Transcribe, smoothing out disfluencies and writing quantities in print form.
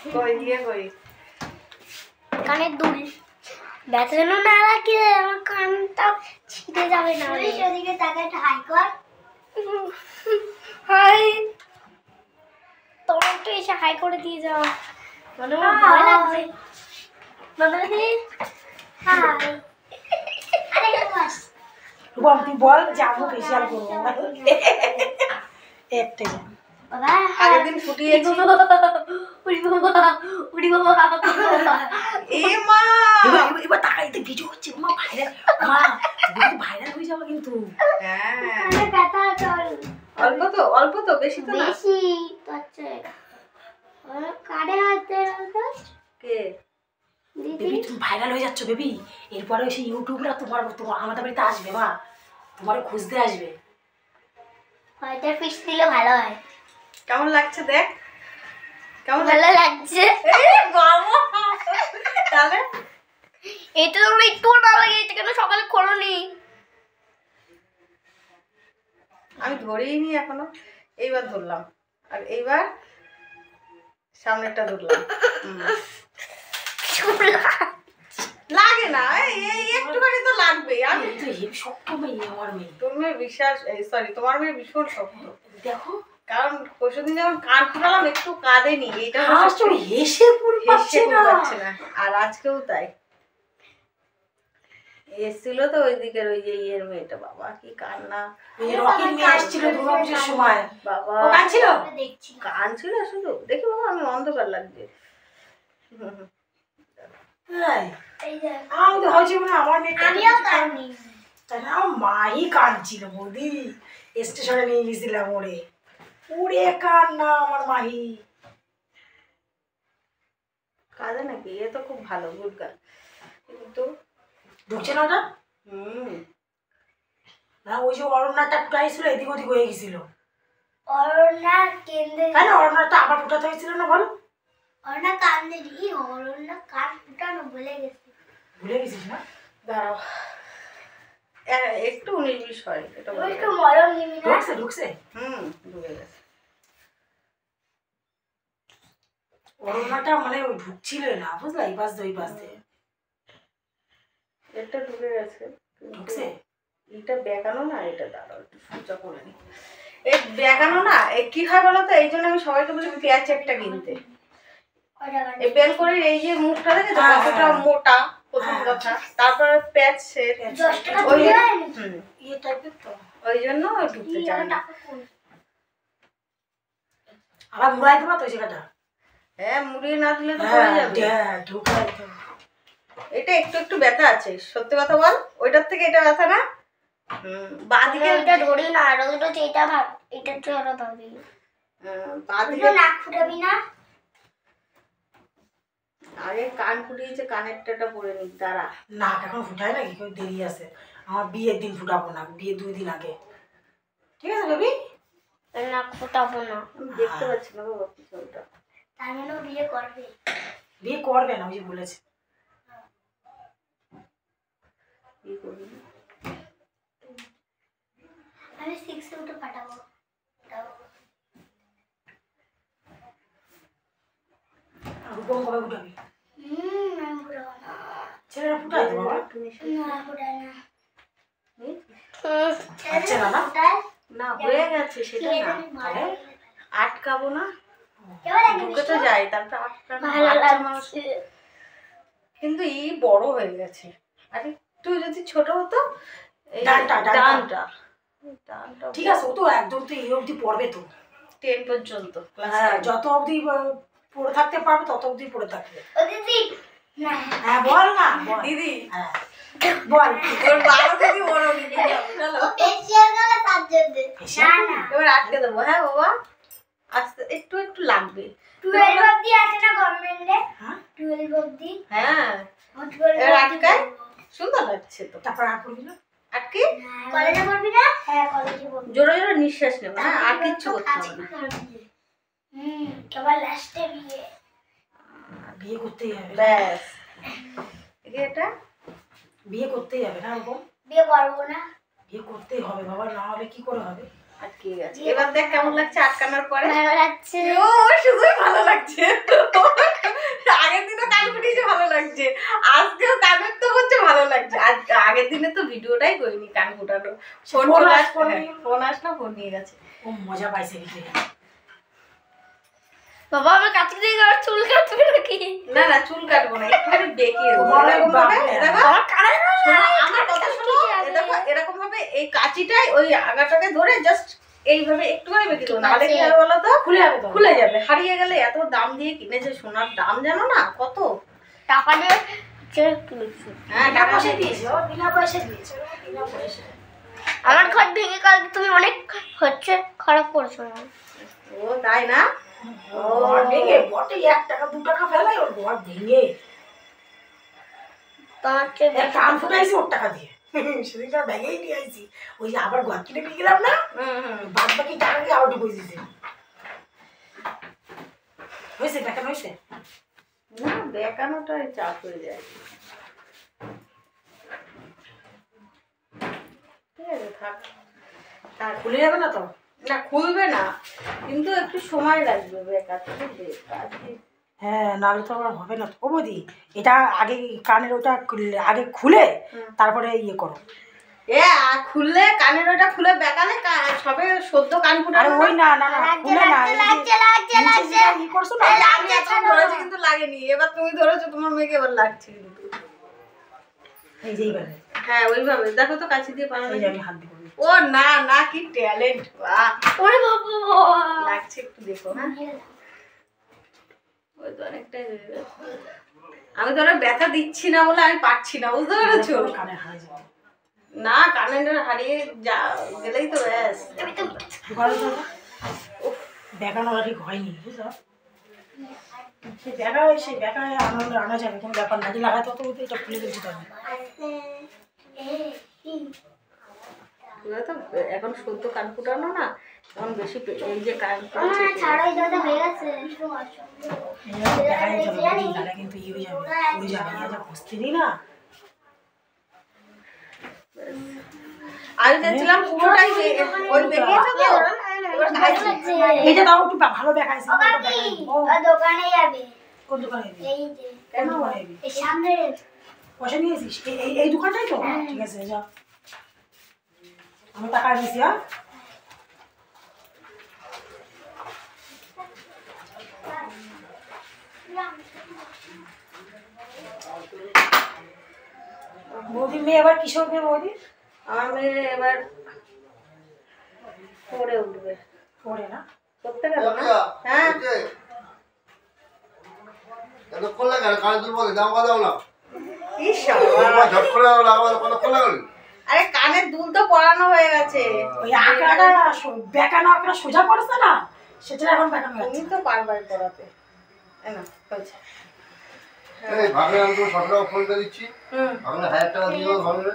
কই দিয়ে কই কানের দুল ব্যথা যেন না লাগে, আমার কানটা ছিঁড়ে যাবে না। ওদিকে তাকে একটা হাই কর। হাই, তোমার একটু এসে হাই করে দিয়ে যাও। মানে আমার ভয় লাগছে। মানে হাই। আরে বাস রূপম তুই বল যে আমি ফেশিয়াল করবো একটাই। বাবা আগের দিন ফুটিয়েছি। উড়ি বাবা উড়ি বাবা। এ মা এবার তাকাইতে ভিডিও হচ্ছে মা, ভাইরাল মা, তুমি তো ভাইরাল হয়ে যাবে কিন্তু। হ্যাঁ কানে ব্যথা চল। অল্প তো বেশি তো না। বেশি হচ্ছে কানে হাতে কে বেবি তুমি ভাইরাল হয়ে যাচ্ছ বেবি, এরপরে সেই ইউটিউবরা তোমার আমাদের বাড়িতে আসবে মা, তোমার খুঁজতে আসবে। হয়তো ফিশ দিলে ভালো হয়। কেমন লাগছে দেখ, কেমন ভালো লাগছে। তাহলে এটা তো আমার একটু না লাগে, এটা কেন সকালে খোলোনি? আমি ধরিনি এখনো, এইবার ধরলাম, আর এইবার সামনেরটা ধরলাম। লাগে না, এই একটুখানি তো লাগবে। আমি তো হেভি শক্ত মেয়ে আমার মেয়ে। তোর মেয়ে বিশ্বাস, সরি তোমার মেয়ে ভীষণ শক্ত। দেখো কারণ পরশুদিন যখন কান ফুটালাম একটু কাঁদেনি, এটা হাসছো হেসে পুরো পাচ্ছে না। আর আজকেও তাই এসেছিল তো ওইদিকের ওই যে ইয়ের মেয়েটা, বাবা কি কান্না। রকির মেয়ে আসছিল দুর্গাপুজোর সময়, বাবা ও কাঁদছিল দেখছি কাঁদছিল শুধু, দেখি বাবা আমি অন্ধকার লাগছে। হ্যাঁ এই যে আমি তো হয়েছে মানে আমার মেয়ে আমিও কাঁদনি। তাই না, আমার মাই কাঁদছিল বৌদি, স্টেশনে নিয়ে গেছিলাম ওরে, ওরে কান্না আমার মাহি। কাঁদে নাকি? এ তো খুব ভালো, গুড গার্ল। কিন্তু ঢুকছে না ওটা না, ওই যে অরণ্যাটা ফুটাইছিল এদিক ওদিক হয়ে গেছিল। অরণ্যা কেন্দ্রে তাই না, অরণ্যাটা আবার ফুটাতে হয়েছিল না বল? অরণ্যা কান্দে ই অরণ্যা কান ফুটানো ভুলে গেছি। ভুলে গেছিস না? দাঁড়াও একটু 19-20 হয়, এটা তুমি বলে একটু মলম নিবি না? ঢুকছে ডুবে গেছে। অরণ্যাটা মানে ওই ঢুকছিল না, বুঝলা, এই পাশ দিয়ে ওই পাশ দিয়ে এটা ডুবে গেছে। ঢুকছে। এটা বেগানো না, এটা দাঁড়াও একটু সোজা করে নি। এই বেগানো না, কি হয় বলো তো, এই জন্য আমি সবাইকে বলি পেঁয়াজ একটা কিনতে। এই বেল করে এই যে মুখটা দেখে কতটা মোটা, প্রথম কথা, তারপরে প্যাচের ইয়ে টাইপের তো, ওই জন্য ঢুকতে চায় না। আবার মুড়াই দেবা তো জায়গাটা। হ্যাঁ মুড়িয়ে না দিলে তো পড়ে যাবে। ঢুকাই তো। এটা একটু একটু ব্যথা আছে, সত্যি কথা বল, ওইটার থেকে এটা ব্যথা না। বাঁদিকে এটা ধরি না, আর ওটা এটা ভাব, এটা চড়া ভাবি। বাঁদিকে নাক ফুটাবি না। আগে কান ফুটিয়েছে, কানেরটা পরে নি, দাঁড়া। নাক এখন ফুটায় না, কি করে দেরি আছে, আমার বিয়ের দিন ফুটাবো না, বিয়ে 2 দিন আগে, ঠিক আছে বেবি? নাক ফুটাবো না, আমি দেখতে পাচ্ছি না বাবা পিছনটা। তার মানে বিয়ে করবে। বিয়ে করবে না, ওই যে বলেছে। কি করবি? আমি 6 উঠে পাঠাবো। রূপম কবে ফুটাবি? আমি ফুটাবো না। ছেলেরা ফুটায় তো বাবা। না ফুটায় না। আচ্ছা না ফুটায় না হয়ে গেছে সেটা না, তাহলে আটকাবো না, কেমন লাগে? ঢুকে তো যাই, তারপর আটকানো ভালো বাচ্চা মানুষ। লাগছে। কিন্তু এই বড় হয়ে গেছে, আর একটু যদি ছোট হতো, এই ডানটা। ডানটা ঠিক আছে, ও তো একদম তো এই অবধি পড়বে তো, 10 পর্যন্ত ক্লাস। হ্যাঁ যত অবধি পড়ে থাকতে পারবে তত অবধি পড়ে থাকবে। ও দিদি না হ্যাঁ বল না, বল দিদি হ্যাঁ বল। ওর বাবা দিদি বড় দিদি চলো ফেসিয়াল করে তার জন্য না না এবার আটকে দেবো। হ্যাঁ বাবা আস্তে একটু একটু লাগবে। 12 অবধি আছে না গভর্নমেন্টে? হ্যাঁ 12 অবধি। হ্যাঁ 12 এবার আটকায়, সুন্দর লাগছে তো। তারপর আর পড়বি না? আটকে কলেজে পড়বি না? হ্যাঁ কলেজে পড়বি। জোরে জোরে নিঃশ্বাস নেবো, হ্যাঁ আর কিচ্ছু করতে হবে না। এবার লাস্টে বিয়ে। বিয়ে করতেই হবে, ব্যাস এটা বিয়ে করতেই হবে না রূপম? বিয়ে করবো না। বিয়ে করতেই হবে বাবা, না হলে কি করে হবে? আটকে গেছে। এবার দেখ কেমন লাগছে আটকানোর পরে। ভালো লাগছে। ও শুধুই ভালো লাগছে। আগের দিনে তো ভিডিওটাই করিনি কান ফোটানো। ফোন আসলো ফোন নিয়ে গেছে। ও মজা পাইছে দেখে। বাবা আমি কাটতে দিয়ে আর চুল কাটবে নাকি? না না চুল কাটবো না, একটুখানি বেঁকিয়ে দেবো। তোমার এরকম ভাবে, বাবা, দেখো, আমার কানে শোনো, আমার কথা শোনো, দেখো এরকম ভাবে এই কাঁচিটাই ওই আগাটাকে ধরে জাস্ট এইভাবে একটুখানি বেঁকে দেবো, নাহলে কি হবে বলো তো? খুলে যাবে তো। খুলে যাবে। হারিয়ে গেলে এত দাম দিয়ে কিনেছে, সোনার দাম জানো না কত? টাকা দিয়ে চেক কিনেছি। হ্যাঁ বিনা টাকা পয়সা দিয়ে দিয়েছে, ও বিনা পয়সা দিয়েছে, ও বিনা পয়সা। আমার ঘর ভেঙে কালকে তুমি অনেক হচ্ছে খারাপ করেছো। ও তাই না? ঘর ভেঙে বটে 1 টাকা 2 টাকা ফেলাই ওর ঘর ভেঙে। তোমার চেয়ে বেশি কান ফুটাইছি ওর টাকা দিয়ে। সেদিনকার ব্যাগেই নিয়ে আইছি। ওই যে আবার ঘর কিনে নিয়ে গেলাম না, বাদ বাকি টাকা দিয়ে আবার ঢুকিয়ে দিয়েছে। হয়েছে টাকা হয়েছে? না বেকানোটাই চাপ হয়ে যায়। ঠিক আছে থাক। আর খুলে যাবে না তো? না খুলবে না, কিন্তু একটু সময় লাগবে বেকাতে। হ্যাঁ, নাহলে তো আবার হবে না তো। ও বৌদি, এটা আগে কানের ওটা আগে খুলে তারপরে ইয়ে করো। খুললে কানের ওটা খুলে বেকালে সবে সদ্য কান আরে ফুটানো। ওই না না না খুলে না, এই যে নিচে যেটা ই করছো না, আমি এখন ধরেছি কিন্তু লাগেনি, এবার তুমি ধরেছো, তোমার মেয়েকে এবার লাগছে কিন্তু। এই যে এইভাবে, হ্যাঁ ওইভাবে দেখো তো কাছে দিয়ে বানানো। এই যে আমি হাত দিয়ে করি। ও না না কি ট্যালেন্ট, বাহ ওরে বাবা লাগছে, একটু দেখো। হ্যাঁ ওই তো অনেকটাই হয়ে গেছে। আমি ধরো ব্যথা দিচ্ছি না বলে আমি পারছি না, বুঝতে পেরেছো? কানে হারিয়ে যাবে। না কানের হারিয়ে গেলেই তো ব্যাস। ঘরে যাবো। বেকানো ঠিক হয়নি, বুঝলো? সেই বেকায় আনা যাবে, কোনো ব্যাপার না। লাগাতে হতো এটা খুলে দিতে হবে। তো এখন সদ্য কান ফুটানো না, এখন বেশি এই যে কান ফুটছে। কিন্তু ইয়ে হয়ে যাবে, উড়ে যাবে, ইয়ে যা বসতে দিই না। আমি যাচ্ছিলাম পুরোটাই ওই বেরিয়েছে তো। এইটা দাও একটু ভালো দেখাইছে। দোকানে যাবে। কোন দোকানে যাবি? এই যে কোন দোকানে যাবি? এই সামনে পয়সা নিয়েছিস? এই দোকানটাই তো? ঠিক আছে যা, আমি টাকা নিয়েছি। হ্যাঁ বৌদি, মেয়ে এবার কি করবে বৌদি? আমার মেয়ে এবার পড়ে উঠবে। পড়ে না? করতে গেল না? হ্যাঁ আরে কানের দুল তো পরানো হয়ে গেছে। ওই আঁকড়াটা বেকানো আঁকড়া সোজা পড়েছে না, সেটা এখন বেকানো তুমি যাচ্ছে। তো পারবাই পড়াতে। না হয়েছে। ভাগলে আমি তো 100 টাকা ফোন করে দিচ্ছি, ভাগলে 1000 টাকা দিও ভাগলে।